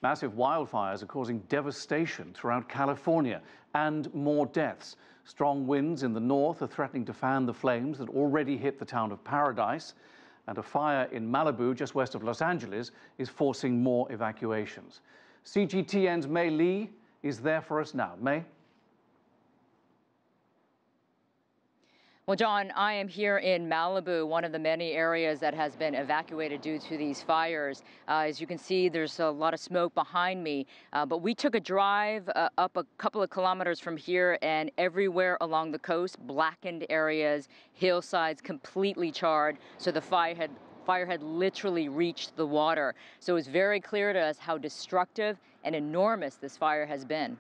Massive wildfires are causing devastation throughout California and more deaths. Strong winds in the north are threatening to fan the flames that already hit the town of Paradise. And a fire in Malibu, just west of Los Angeles, is forcing more evacuations. CGTN's May Lee is there for us now. May? Well, John, I am here in Malibu, one of the many areas that has been evacuated due to these fires. As you can see, there's a lot of smoke behind me, but we took a drive up a couple of kilometers from here, and everywhere along the coast, blackened areas, hillsides completely charred, so the fire had literally reached the water. So it's very clear to us how destructive and enormous this fire has been.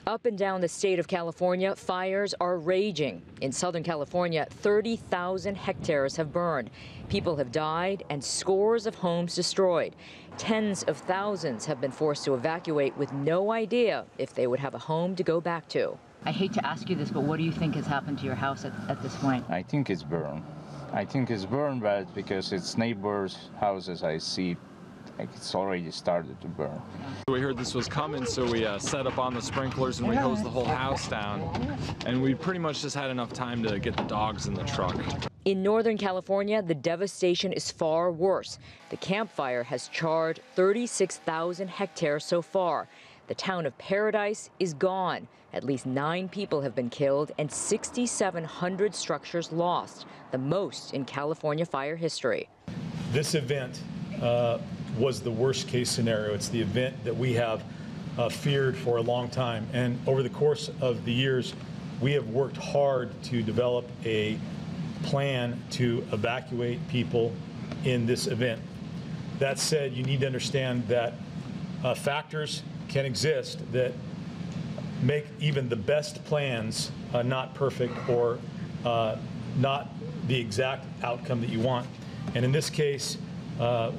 Up and down the state of California, fires are raging. In Southern California, 30,000 hectares have burned. People have died and scores of homes destroyed. Tens of thousands have been forced to evacuate with no idea if they would have a home to go back to. I hate to ask you this, but what do you think has happened to your house at this point? I think it's burned. But because it's neighbors' houses, I see like it's already started to burn. We heard this was coming, so we set up on the sprinklers and we hosed the whole house down. And we pretty much just had enough time to get the dogs in the truck. In Northern California, the devastation is far worse. The Camp Fire has charred 36,000 hectares so far. The town of Paradise is gone. At least 9 people have been killed and 6,700 structures lost, the most in California fire history. This event was the worst case scenario. It's the event that we have feared for a long time. And over the course of the years, we have worked hard to develop a plan to evacuate people in this event. That said, you need to understand that factors can exist that make even the best plans not perfect or not the exact outcome that you want. And in this case,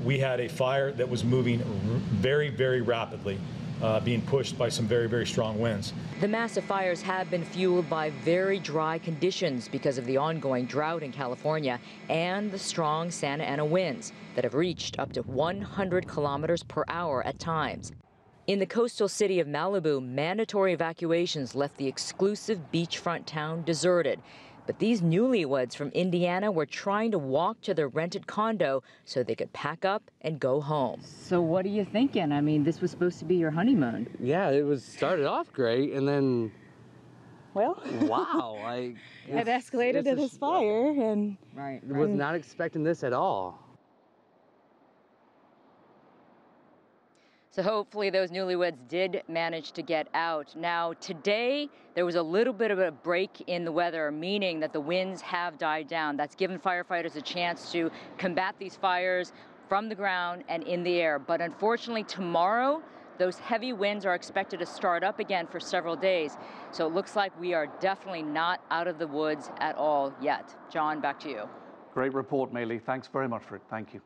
we had a fire that was moving very, very rapidly, being pushed by some very, very strong winds. The massive fires have been fueled by very dry conditions because of the ongoing drought in California and the strong Santa Ana winds that have reached up to 100 kilometers per hour at times. In the coastal city of Malibu, mandatory evacuations left the exclusive beachfront town deserted. But these newlyweds from Indiana were trying to walk to their rented condo so they could pack up and go home. So what are you thinking? I mean, this was supposed to be your honeymoon. Yeah, it started off great, and then, well, wow, it escalated to this fire, and right. Was not expecting this at all. So hopefully those newlyweds did manage to get out. Now today there was a little bit of a break in the weather, meaning that the winds have died down. That's given firefighters a chance to combat these fires from the ground and in the air. But unfortunately tomorrow, those heavy winds are expected to start up again for several days. So it looks like we are definitely not out of the woods at all yet. John, back to you. Great report, May Lee. Thanks very much for it. Thank you.